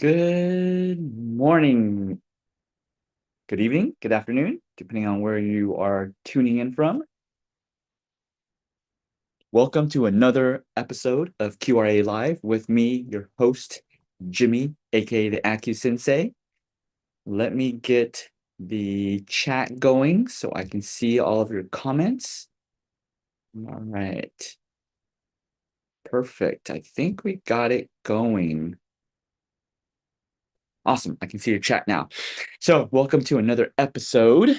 Good morning, good evening, good afternoon, depending on where you are tuning in from. Welcome to another episode of QRA Live with me, your host, Jimmy, aka the Acu Sensei. Let me get the chat going so I can see all of your comments. All right. Perfect. I think we got it going. Awesome. I can see your chat now. So, welcome to another episode.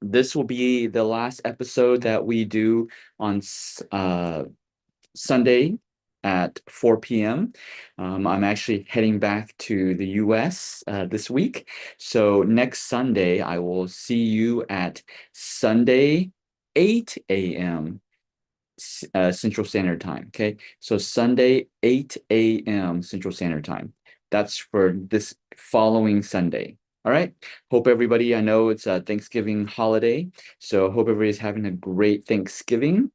This will be the last episode that we do on Sunday at 4 p.m. I'm actually heading back to the US this week. So next Sunday, I will see you at Sunday, 8 a.m. Central Standard Time. Okay. So Sunday, 8 a.m. Central Standard Time. That's for this following Sunday. All right. Hope everybody, I know it's a Thanksgiving holiday. So hope everybody's having a great Thanksgiving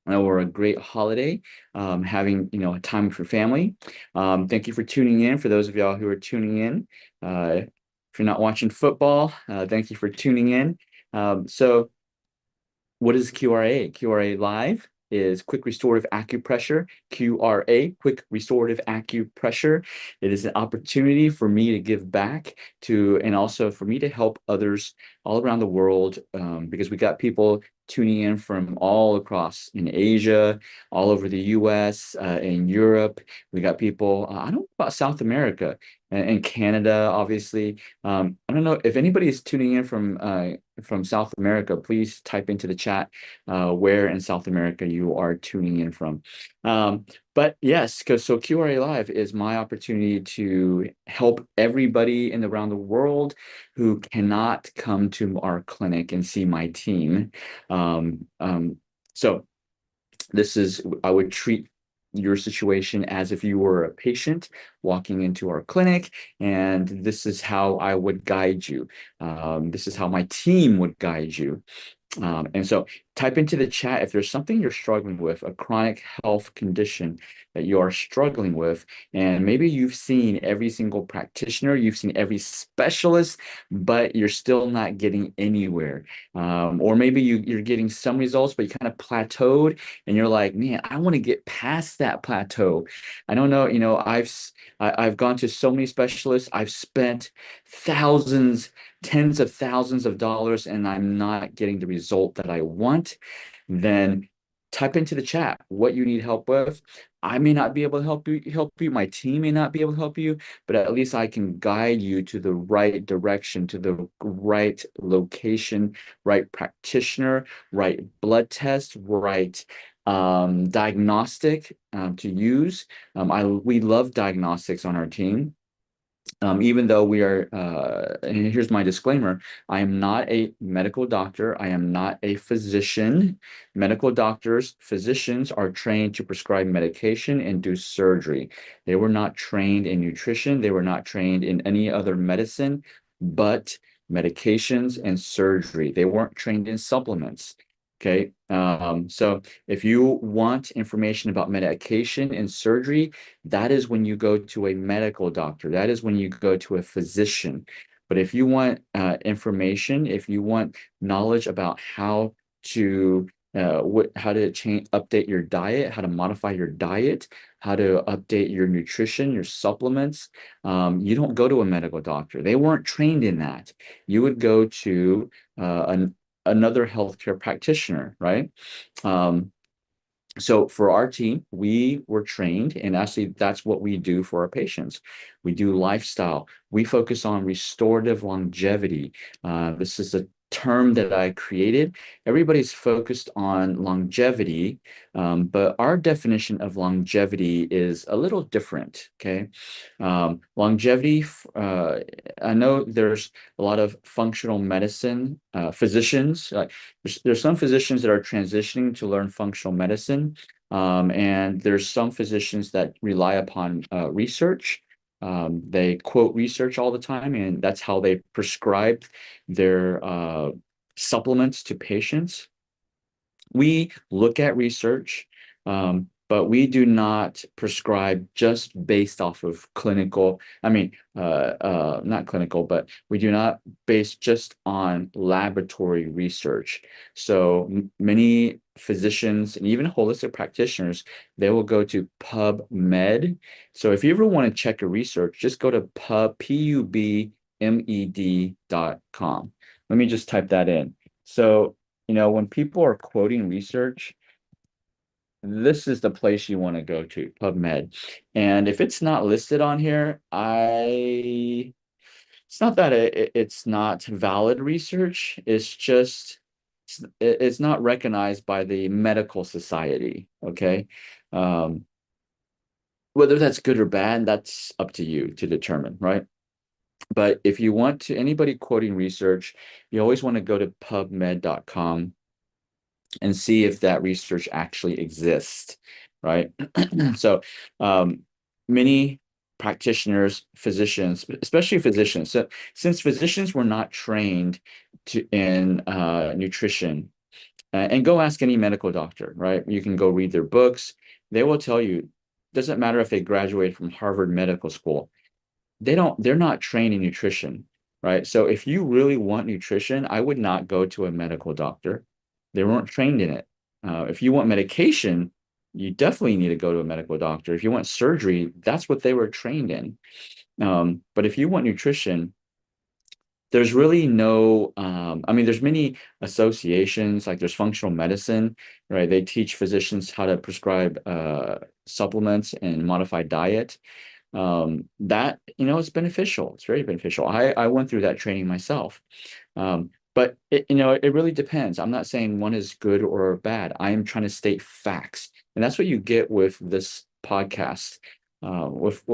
or a great holiday, having, a time with your family. Thank you for tuning in. For those of y'all who are tuning in, if you're not watching football, thank you for tuning in. So what is QRA? QRA Live is Quick Restorative Acupressure. QRA, Quick Restorative Acupressure. It is an opportunity for me to give back to, and also for me to help others all around the world, because we got people tuning in from all across in Asia, all over the US, in Europe. We got people, I don't know about South America and Canada, obviously. I don't know if anybody is tuning in from South America. Please type into the chat where in South America you are tuning in from. But yes, because so QRA Live is my opportunity to help everybody around the world who cannot come to our clinic and see my team. So I would treat your situation as if you were a patient walking into our clinic, and this is how I would guide you. This is how my team would guide you. And so type into the chat if there's something you're struggling with, a chronic health condition that you are struggling with, and maybe you've seen every single practitioner, you've seen every specialist, but you're still not getting anywhere. Or maybe you're getting some results, but you kind of plateaued and you're like, man, I want to get past that plateau. I don't know, I've gone to so many specialists, I've spent thousands, tens of thousands of dollars, and I'm not getting the result that I want. Then type into the chat what you need help with. I may not be able to help you. My team may not be able to help you, but at least I can guide you to the right direction, to the right location, right practitioner, right blood test, right diagnostic to use. We love diagnostics on our team. Even though we are, and here's my disclaimer, I am not a medical doctor. I am not a physician. Medical doctors, physicians are trained to prescribe medication and do surgery. They were not trained in nutrition. They were not trained in any other medicine but medications and surgery. They weren't trained in supplements. Okay. So if you want information about medication and surgery, that is when you go to a medical doctor. That is when you go to a physician. But if you want information, if you want knowledge about how to update your diet, how to modify your diet, how to update your nutrition, your supplements, you don't go to a medical doctor. They weren't trained in that. You would go to another healthcare practitioner, right? Um, so for our team, we were trained, and actually that's what we do for our patients. We do lifestyle. We focus on restorative longevity. This is a term that I created. Everybody's focused on longevity, but our definition of longevity is a little different. Okay. Longevity, I know there's a lot of functional medicine physicians. There's some physicians that are transitioning to learn functional medicine, and there's some physicians that rely upon research. They quote research all the time, and that's how they prescribe their supplements to patients. We look at research, but we do not prescribe just based off of clinical, not clinical, but we do not base just on laboratory research. So many physicians and even holistic practitioners, they will go to PubMed. So if you ever want to check a research, just go to PubMed.com. Let me just type that in. So, when people are quoting research, this is the place you want to go to, PubMed. And if it's not listed on here, it's not that it's not valid research. It's just it's not recognized by the medical society. Okay. Um, whether that's good or bad, that's up to you to determine, right? But if you want to, anybody quoting research, you always want to go to pubmed.com and see if that research actually exists, right? So many practitioners, physicians, especially physicians. So since physicians were not trained in nutrition, and go ask any medical doctor, right? You can go read their books. They will tell you, doesn't matter if they graduated from Harvard Medical School, they're not trained in nutrition, right? So if you really want nutrition, I would not go to a medical doctor. They weren't trained in it. If you want medication, you definitely need to go to a medical doctor. If you want surgery, that's what they were trained in. But if you want nutrition, there's really no, there's many associations, like there's functional medicine, right? They teach physicians how to prescribe supplements and modified diet. That, is beneficial. It's very beneficial. I went through that training myself. But it really depends. I'm not saying one is good or bad. I am trying to state facts. And that's what you get with this podcast, with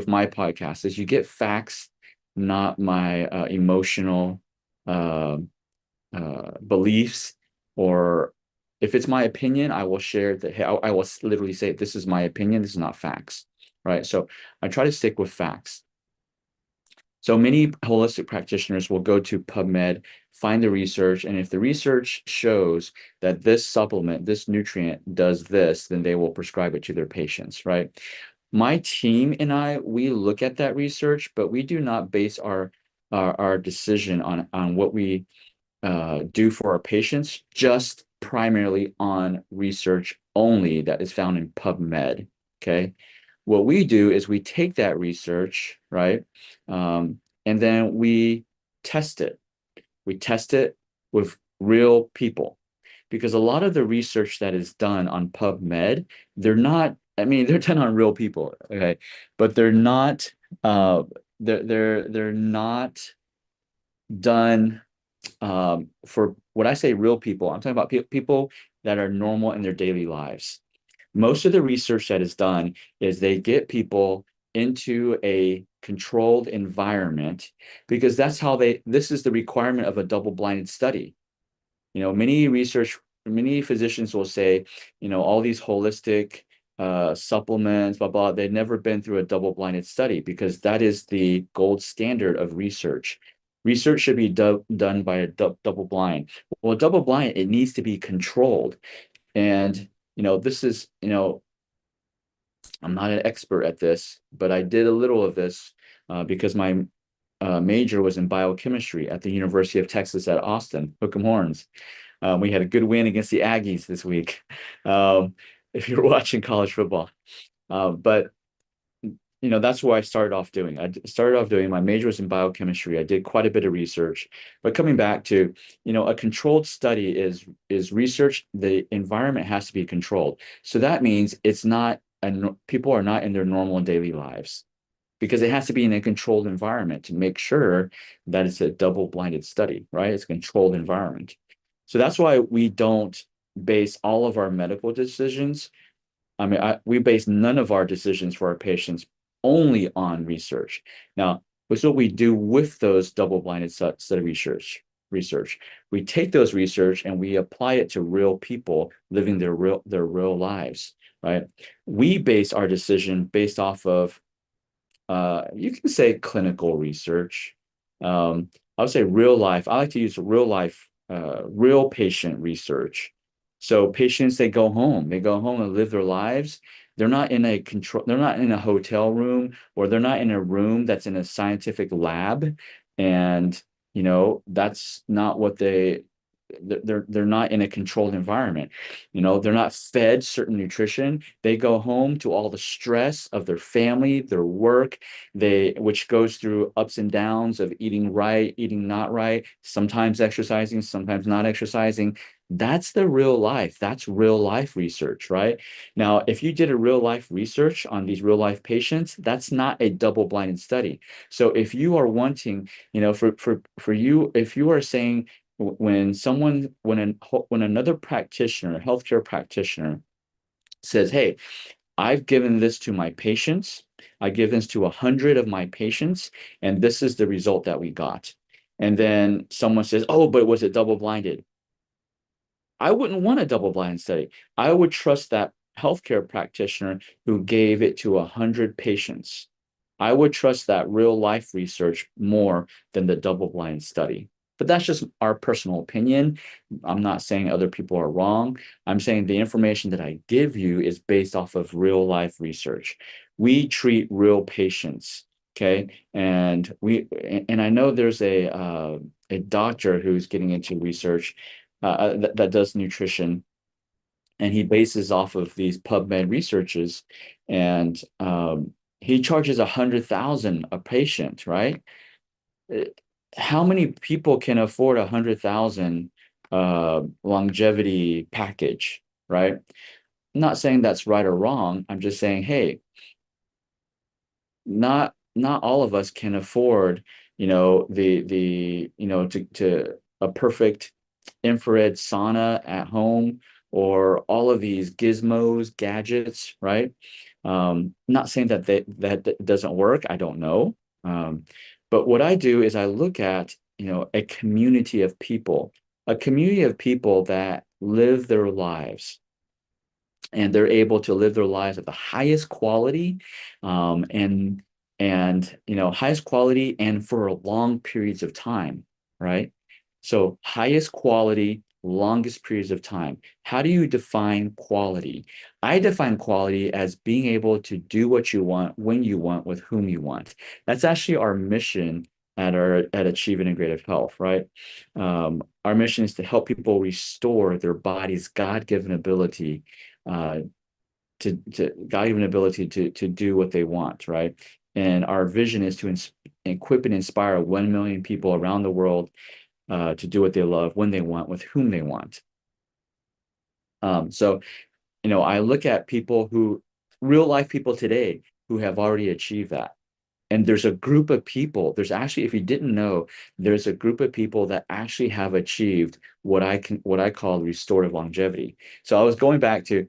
my podcast, is you get facts, not my emotional uh, beliefs. Or if it's my opinion, I will share that. Hey, I will literally say, this is my opinion. This is not facts, right? So I try to stick with facts. So many holistic practitioners will go to PubMed, find the research, and if the research shows that this supplement, this nutrient does this, then they will prescribe it to their patients, right? My team and I, we look at that research, but we do not base our decision on what we do for our patients, just primarily on research only that is found in PubMed. Okay. What we do is we take that research, right? And then we test it. We test it with real people, because a lot of the research that is done on PubMed, they're not, they're done on real people, okay, but they're not, they're not done for, when I say real people, I'm talking about people that are normal in their daily lives. Most of the research that is done is they get people into a controlled environment, because that's how this is the requirement of a double-blinded study. Many physicians will say, all these holistic supplements, blah, blah, they've never been through a double-blinded study, because that is the gold standard of research. Research should be done by a double blind. Well, double blind, it needs to be controlled. And, this is, I'm not an expert at this, but I did a little of this because my major was in biochemistry at the University of Texas at Austin, Hook 'em Horns. We had a good win against the Aggies this week, if you're watching college football. But that's what I started off doing. My major was in biochemistry. I did quite a bit of research, but coming back to, a controlled study is research. The environment has to be controlled. So that means people are not in their normal daily lives, because it has to be in a controlled environment to make sure that it's a double-blinded study, right? It's a controlled environment. So that's why we don't base all of our medical decisions. We base none of our decisions for our patients only on research. Now, what's what we do with those double-blinded study research? We take those research and we apply it to real people living their real lives, right? We base our decision based off of, you can say clinical research. I would say real life. I like to use real life, real patient research. So patients, they go home and live their lives. They're not in a hotel room, or they're not in a room that's in a scientific lab. And, that's not what they're not in a controlled environment. They're not fed certain nutrition. They go home to all the stress of their family, their work, which goes through ups and downs of eating right, eating not right, sometimes exercising, sometimes not exercising. That's the real life. That's real life research, right? Now, if you did a real life research on these real life patients, that's not a double-blinded study. So if you are wanting, for you, if you are saying, when another practitioner, healthcare practitioner, says, "Hey, I've given this to my patients. I give this to 100 of my patients, and this is the result that we got." And then someone says, "Oh, but was it double blinded?" I wouldn't want a double-blind study. I would trust that healthcare practitioner who gave it to 100 patients. I would trust that real life research more than the double-blind study. But that's just our personal opinion. I'm not saying other people are wrong. I'm saying the information that I give you is based off of real life research. We treat real patients, okay? And I know there's a doctor who's getting into research that does nutrition, and he bases off of these PubMed researches, and he charges 100,000 a patient, right? Uh, How many people can afford 100,000 longevity package, right? I'm not saying that's right or wrong. I'm just saying, hey, not all of us can afford, to a perfect infrared sauna at home, or all of these gizmos, gadgets, right? Not saying that doesn't work. I don't know. Um, but what I do is I look at, a community of people that live their lives, and they're able to live their lives at the highest quality, and highest quality and for long periods of time, right? So highest quality, longest periods of time. How do you define quality? I define quality as being able to do what you want, when you want, with whom you want. That's actually our mission at Achieve Integrative Health, right? Our mission is to help people restore their body's God-given ability, uh, to God-given ability to do what they want, right? And our vision is to equip and inspire 1 million people around the world to do what they love, when they want, with whom they want. So, I look at real life people today, who have already achieved that. And there's a group of people, there's actually, if you didn't know, there's a group of people that actually have achieved what I call restorative longevity. So I was going back to,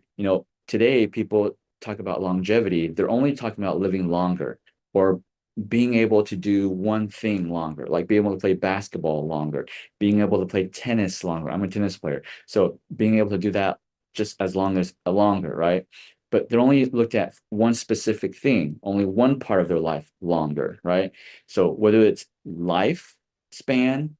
today people talk about longevity, they're only talking about living longer, or being able to do one thing longer, like being able to play basketball longer, being able to play tennis longer. I'm a tennis player. So being able to do that just as long as longer, right? But they're only looked at one specific thing, only one part of their life longer, right? So whether it's life span,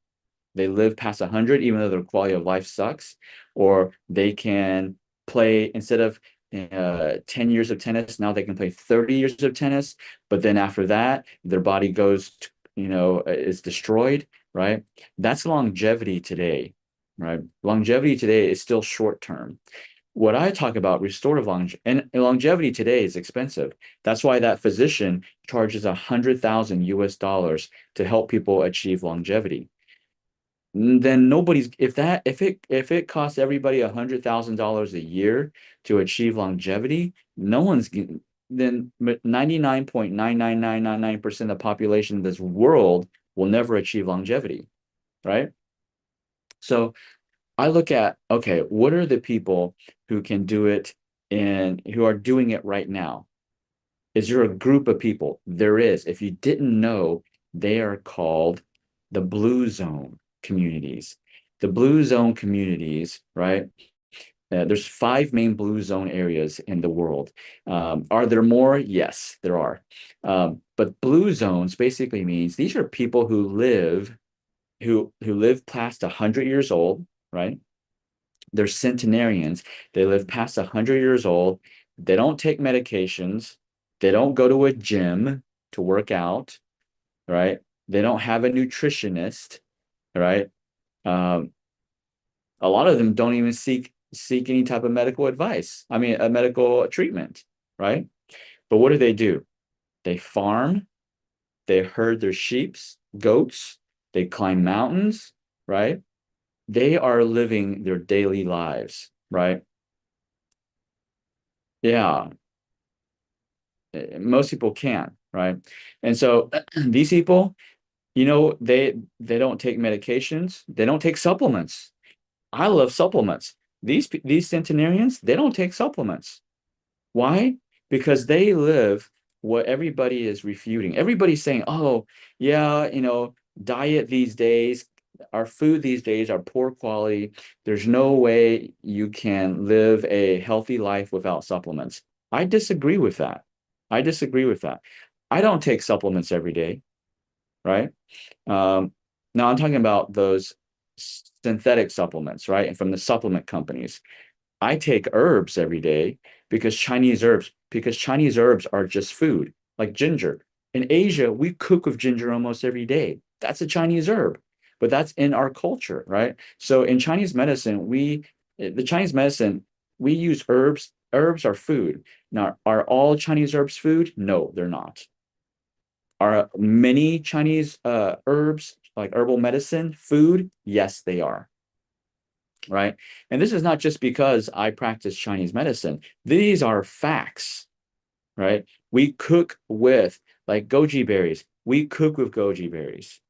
they live past 100, even though their quality of life sucks, or they can play, instead of 10 years of tennis, now they can play 30 years of tennis, but then after that, their body is destroyed, right? That's longevity today, right? Longevity today is still short term. What I talk about, restorative longevity today is expensive. That's why that physician charges 100,000 US dollars to help people achieve longevity. Then nobody's if it costs everybody $100,000 a year to achieve longevity, no one's then 99.99999% of the population of this world will never achieve longevity, right? So I look at, okay, what are the people who can do it and who are doing it right now? Is there a group of people? There is. If you didn't know, they are called the Blue Zone communities. The Blue Zone communities, right? There's 5 main Blue Zone areas in the world. Are there more? Yes, there are. But Blue Zones basically means these are people who live past 100 years old, right? They're centenarians. They live past 100 years old. They don't take medications. They don't go to a gym to work out, right? They don't have a nutritionist, right? Um, a lot of them don't even seek any type of medical advice. I mean, a medical treatment, right? But what do? They farm, they herd their sheeps, goats, they climb mountains, right? They are living their daily lives, right? Yeah, most people can't, right? And so these people, they don't take medications, they don't take supplements. I love supplements. These centenarians, they don't take supplements. Why? Because they live what everybody is refuting. Everybody's saying, oh, yeah, diet these days, our food these days are poor quality. There's no way you can live a healthy life without supplements. I disagree with that. I disagree with that. I don't take supplements every day, right? Um, Now I'm talking about those synthetic supplements, right? And from the supplement companies. I take herbs every day because Chinese herbs are just food, like ginger. In Asia, we cook with ginger almost every day. That's a Chinese herb, but that's in our culture, right? So in Chinese medicine, the Chinese medicine, we use herbs. Herbs are food. Now, are all Chinese herbs food? No, they're not. Are many Chinese herbs, like herbal medicine, food? Yes, they are, right? And this is not just because I practice Chinese medicine. These are facts, right? We cook with like goji berries. We cook with goji berries.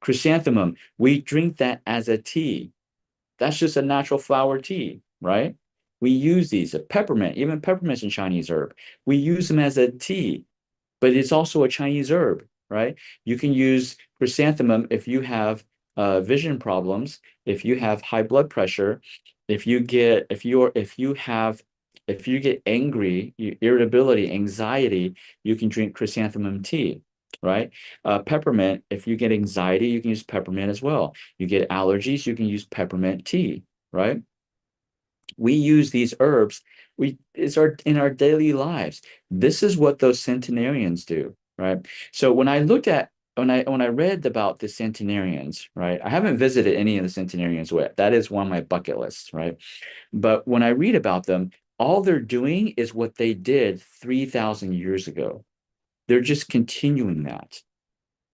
Chrysanthemum, we drink that as a tea. That's just a natural flower tea, right? We use these. Peppermint, even peppermint's a Chinese herb. We use them as a tea, but it's also a Chinese herb, right? You can use chrysanthemum if you have vision problems, if you have high blood pressure, if you get angry, irritability, anxiety, you can drink chrysanthemum tea, right? Peppermint, if you get anxiety, you can use peppermint as well. You get allergies, you can use peppermint tea, right? We use these herbs. It's our in our daily lives. This is what those centenarians do, right? So when I read about the centenarians, right? I haven't visited any of the centenarians yet. That is one of my bucket lists, right? But when I read about them, all they're doing is what they did 3,000 years ago. They're just continuing that.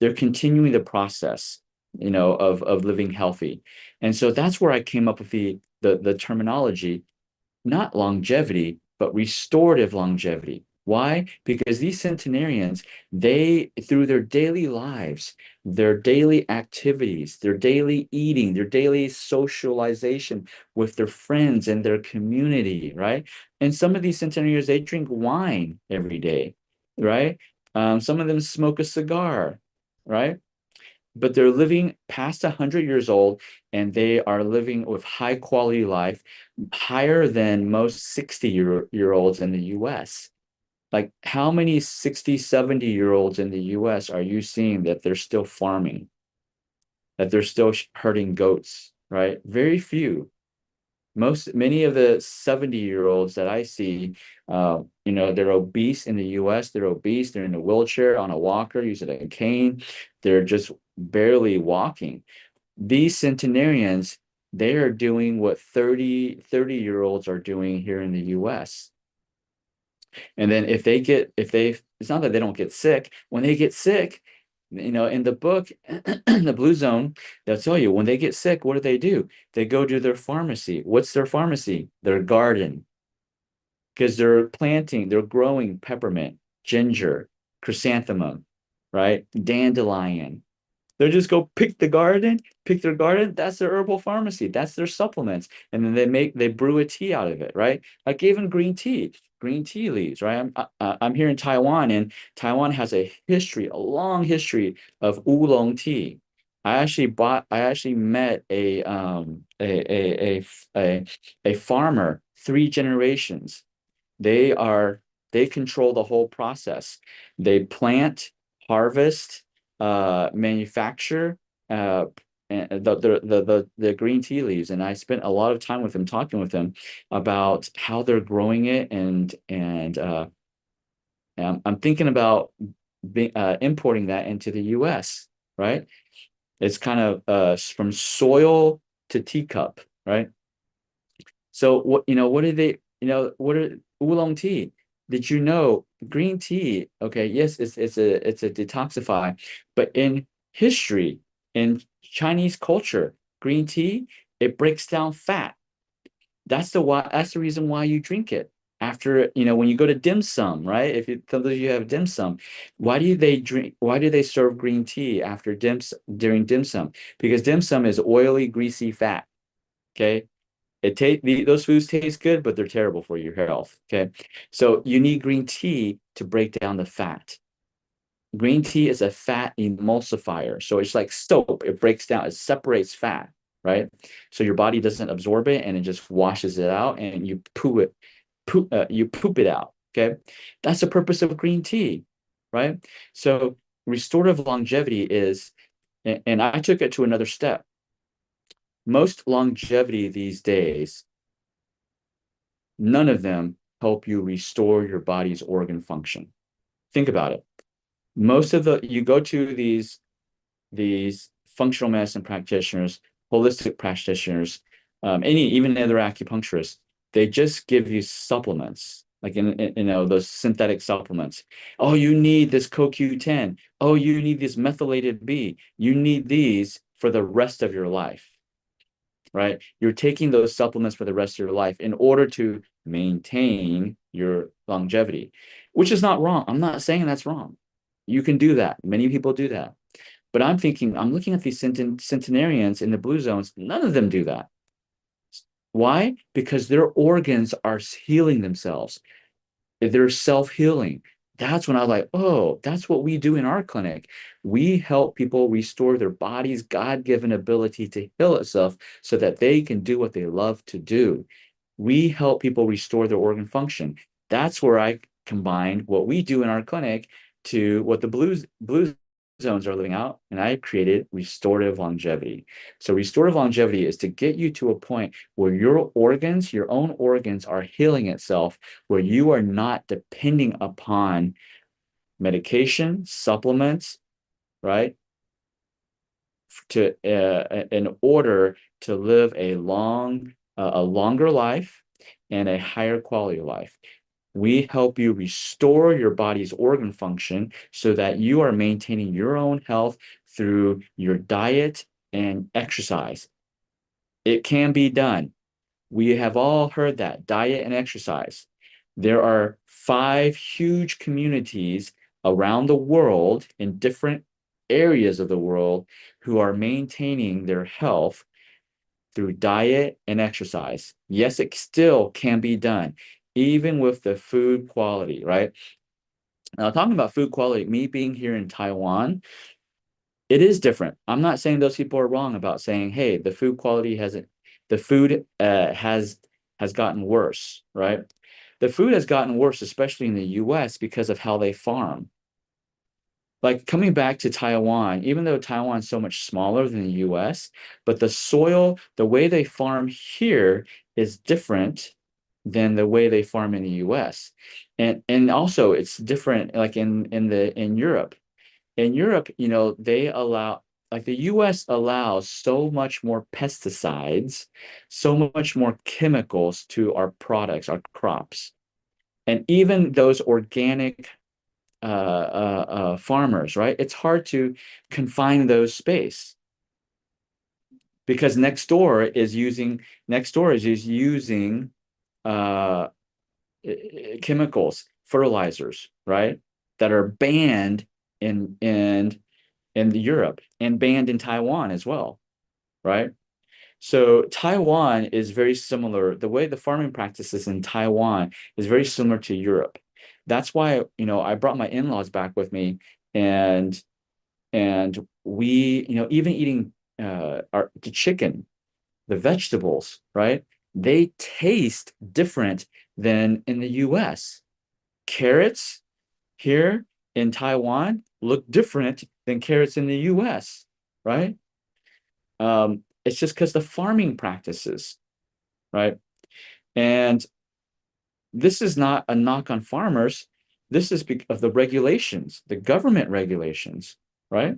They're continuing the process, of living healthy. And so that's where I came up with the terminology, not longevity, but restorative longevity. Why? Because these centenarians, through their daily lives, their daily activities, their daily eating, their daily socialization with their friends and their community, right? And some of these centenarians, they drink wine every day, right? Some of them smoke a cigar, right? But they're living past 100 years old and they are living with high quality life, higher than most 60-year olds in the US. Like how many 60, 70-year olds in the US are you seeing that they're still farming, that they're still herding goats, right? Very few. Many of the 70-year olds that I see, they're obese in the US, they're obese, they're in a wheelchair, on a walker, using a cane, they're just barely walking. These centenarians, they are doing what 30-year olds are doing here in the US. And then it's not that they don't get sick. When they get sick, in the book, the Blue Zone, they'll tell you when they get sick, what do? They go to their pharmacy. What's their pharmacy? Their garden. Because they're growing peppermint, ginger, chrysanthemum, right? Dandelion. They'll just go pick their garden. That's their herbal pharmacy. That's their supplements. And then they brew a tea out of it, right? Like even green tea leaves, right? I'm here in Taiwan, and Taiwan has a long history of oolong tea. I actually met a farmer, three generations. They are they control the whole process. They plant, harvest, manufacture, uh, the green tea leaves, and I spent a lot of time with him talking with him about how they're growing it, and I'm thinking about importing that into the U.S., right? It's kind of from soil to teacup, right? So what do they, what are oolong tea? Did you know green tea? Okay, yes, it's a detoxify, but in history, in Chinese culture, green tea, it breaks down fat. That's the reason why you drink it. After, when you go to dim sum, right? If you sometimes you have dim sum, why do they serve green tea after during dim sum? Because dim sum is oily, greasy fat. Okay. Those foods taste good, but they're terrible for your health. Okay. So you need green tea to break down the fat. Green tea is a fat emulsifier. So it's like soap. It breaks down, it separates fat, right? So your body doesn't absorb it and it just washes it out and you poop it out. Okay. That's the purpose of green tea, right? So restorative longevity is, and I took it to another step. Most longevity these days, none of them help you restore your body's organ function. Think about it. You go to these functional medicine practitioners, holistic practitioners, even other acupuncturists, they just give you supplements, like those synthetic supplements. Oh, you need this CoQ10. Oh, you need this methylated B. You need these for the rest of your life, right? You're taking those supplements for the rest of your life in order to maintain your longevity, which is not wrong. I'm not saying that's wrong. You can do that. Many people do that. But I'm looking at these centenarians in the blue zones. None of them do that. Why? Because their organs are healing themselves. They're self-healing. That's when I was like, oh, that's what we do in our clinic. We help people restore their body's God-given ability to heal itself so that they can do what they love to do. We help people restore their organ function. That's where I combine what we do in our clinic to what the blue zones are living out, and I created restorative longevity. So restorative longevity is to get you to a point where your own organs are healing itself, where you are not depending upon medication, supplements, right? In order to live a longer life and a higher quality of life. We help you restore your body's organ function so that you are maintaining your own health through your diet and exercise. It can be done. We have all heard that, diet and exercise. There are 5 huge communities around the world in different areas of the world who are maintaining their health through diet and exercise. Yes, it still can be done, even with the food quality, right? Now, talking about food quality, me being here in Taiwan, it is different. I'm not saying those people are wrong about saying, hey, the food quality hasn't, the food has gotten worse, right? The food has gotten worse, especially in the US, because of how they farm. Like coming back to Taiwan, even though Taiwan's so much smaller than the US, but the soil, the way they farm here is different than the way they farm in the US. And also it's different like in Europe. In Europe, they allow, like the US allows so much more pesticides, so much more chemicals to our products, our crops. And even those organic farmers, right? It's hard to confine those space because next door is using uh, chemicals, fertilizers, right? That are banned in Europe and banned in Taiwan as well, right? So Taiwan is very similar. The way the farming practices in Taiwan is very similar to Europe. That's why, I brought my in-laws back with me and we, even eating the chicken, the vegetables, right? They taste different than in the US. Carrots here in Taiwan look different than carrots in the US, right? It's just because the farming practices, right? And this is not a knock on farmers. This is because of the regulations, the government regulations, right?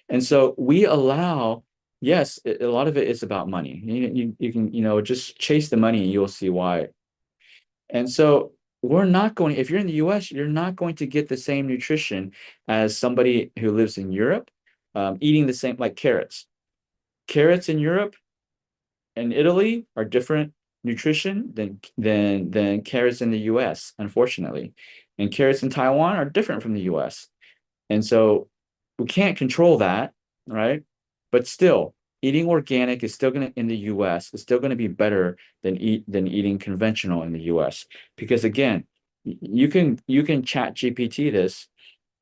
And so we allow, yes, a lot of it is about money. You can, just chase the money and you'll see why. And so we're not going, if you're in the US, you're not going to get the same nutrition as somebody who lives in Europe, eating the same, like carrots. Carrots in Europe and Italy are different nutrition than carrots in the US, unfortunately. And carrots in Taiwan are different from the US. And so we can't control that, right? But still, eating organic is still going to in the US is still going to be better than eating conventional in the US. Because again, you can chat GPT this.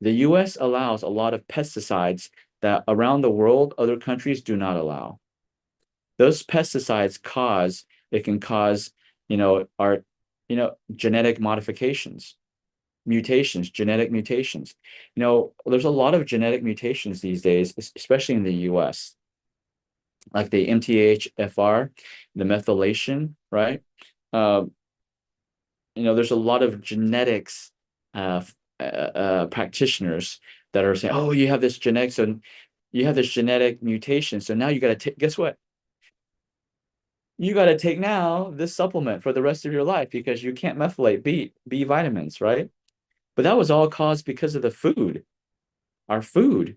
The US allows a lot of pesticides that around the world other countries do not allow. Those pesticides can cause, our, genetic modifications, mutations, genetic mutations. There's a lot of genetic mutations these days, especially in the US, like the MTHFR, the methylation, right? Uh, there's a lot of genetics practitioners that are saying, oh, you have this genetic mutation. So now you got to take, guess what? You got to take now this supplement for the rest of your life because you can't methylate B vitamins, right? But that was all caused because of the food, our food,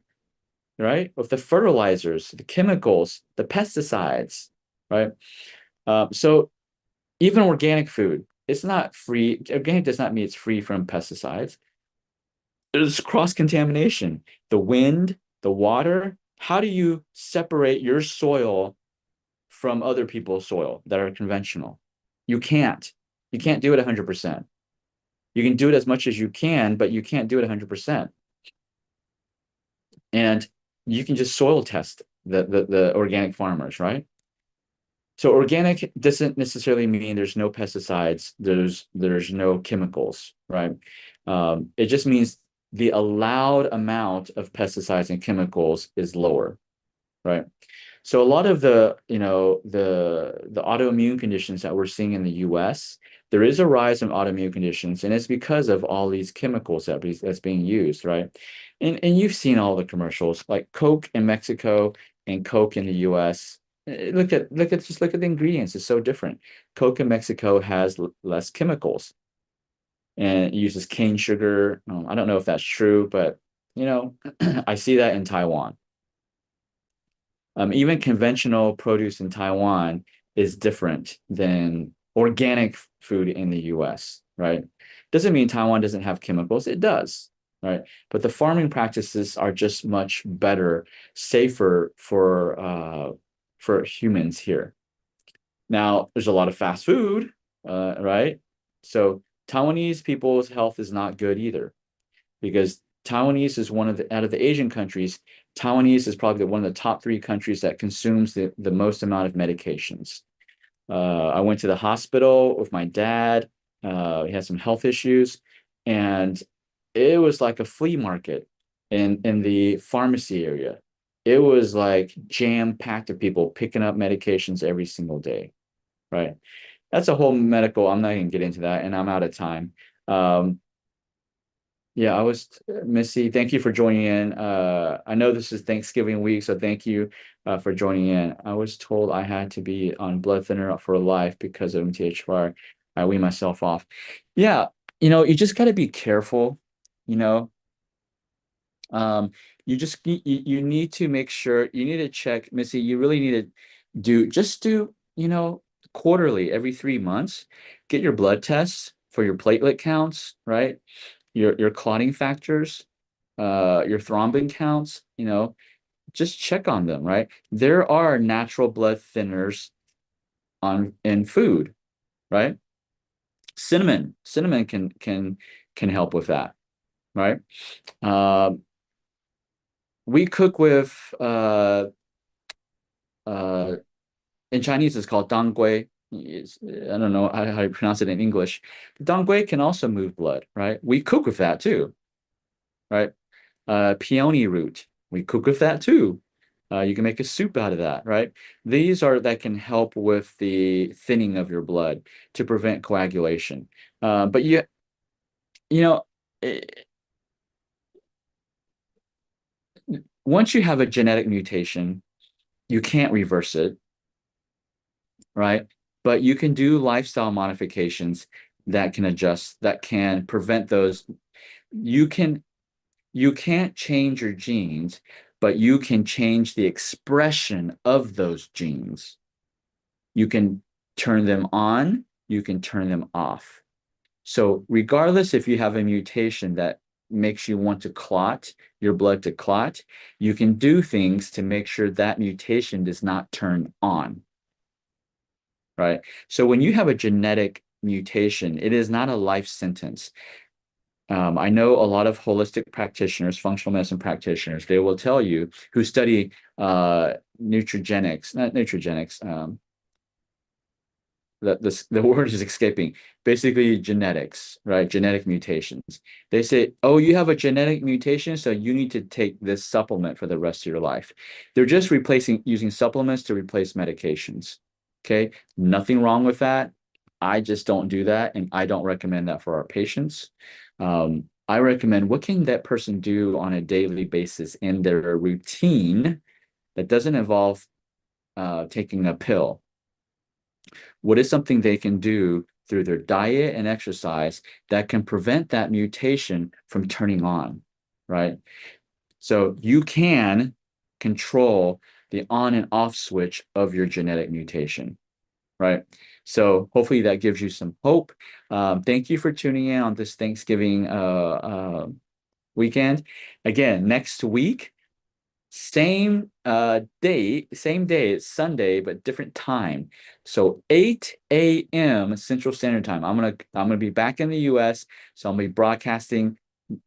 right? With the fertilizers, the chemicals, the pesticides, right? So even organic food, it's not free. Organic does not mean it's free from pesticides. There's cross-contamination. The wind, the water. How do you separate your soil from other people's soil that are conventional? You can't. You can't do it 100%. You can do it as much as you can, but you can't do it 100%. And you can just soil test the organic farmers, right? So organic doesn't necessarily mean there's no pesticides, there's no chemicals, right? It just means the allowed amount of pesticides and chemicals is lower, right? So a lot of the autoimmune conditions that we're seeing in the US, there is a rise in autoimmune conditions, and it's because of all these chemicals that's being used, right? And you've seen all the commercials, like Coke in Mexico and Coke in the US. Look at the ingredients. It's so different. Coke in Mexico has less chemicals and it uses cane sugar. I don't know if that's true, but I see that in Taiwan. Even conventional produce in Taiwan is different than organic food in the US, right? Doesn't mean Taiwan doesn't have chemicals. It does, right? But the farming practices are just much better, safer for humans here. Now, there's a lot of fast food, right? So Taiwanese people's health is not good either because Taiwanese is out of the Asian countries, Taiwanese is probably one of the top three countries that consumes the most amount of medications. I went to the hospital with my dad. He had some health issues, and it was like a flea market in the pharmacy area. It was like jam-packed of people picking up medications every single day, right? That's a whole medical. I'm not going to get into that, and I'm out of time. Um, yeah, Missy, thank you for joining in. I know this is Thanksgiving week, so thank you for joining in. I was told I had to be on blood thinner for life because of MTHFR. I wean myself off. Yeah, you just got to be careful, you know. Um, you need to make sure you need to check, Missy, you really need to do quarterly, every 3 months, get your blood tests for your platelet counts, right? Your clotting factors, your thrombin counts, just check on them, right? There are natural blood thinners in food, right? Cinnamon can help with that, right? Uh, we cook with uh in Chinese it's called dangui. I don't know how you pronounce it in English. Dangui can also move blood, right? We cook with that too, right? Peony root. We cook with that too. You can make a soup out of that, right? These are that can help with the thinning of your blood to prevent coagulation. But you know, eh, once you have a genetic mutation, you can't reverse it, right? But you can do lifestyle modifications that can adjust, that can prevent those. You can you can't change your genes, but you can change the expression of those genes. You can turn them on, you can turn them off. So regardless if you have a mutation that makes you want to clot, your blood to clot, you can do things to make sure that mutation does not turn on, right? So when you have a genetic mutation, it is not a life sentence. I know a lot of holistic practitioners, functional medicine practitioners, they will tell you who study nutrigenics, not nutrigenics, the word is escaping. Basically, genetics, right? Genetic mutations. They say, oh, you have a genetic mutation, so you need to take this supplement for the rest of your life. They're just replacing using supplements to replace medications. Okay, nothing wrong with that. I just don't do that, and I don't recommend that for our patients. I recommend what can that person do on a daily basis in their routine that doesn't involve taking a pill. What is something they can do through their diet and exercise that can prevent that mutation from turning on, right? So you can control the on and off switch of your genetic mutation, right? So hopefully that gives you some hope. Thank you for tuning in on this Thanksgiving weekend. Again, next week, same day, it's Sunday, but different time. So 8 a.m. Central Standard Time. I'm gonna be back in the US, so I'll be broadcasting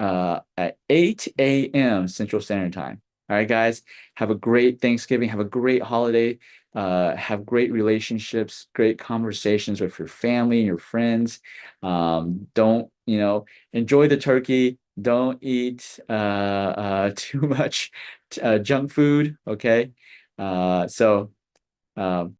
at 8 a.m. Central Standard Time. All right, guys, have a great Thanksgiving, have a great holiday, have great relationships, great conversations with your family and your friends. Don't, enjoy the turkey. Don't eat too much junk food. Okay. So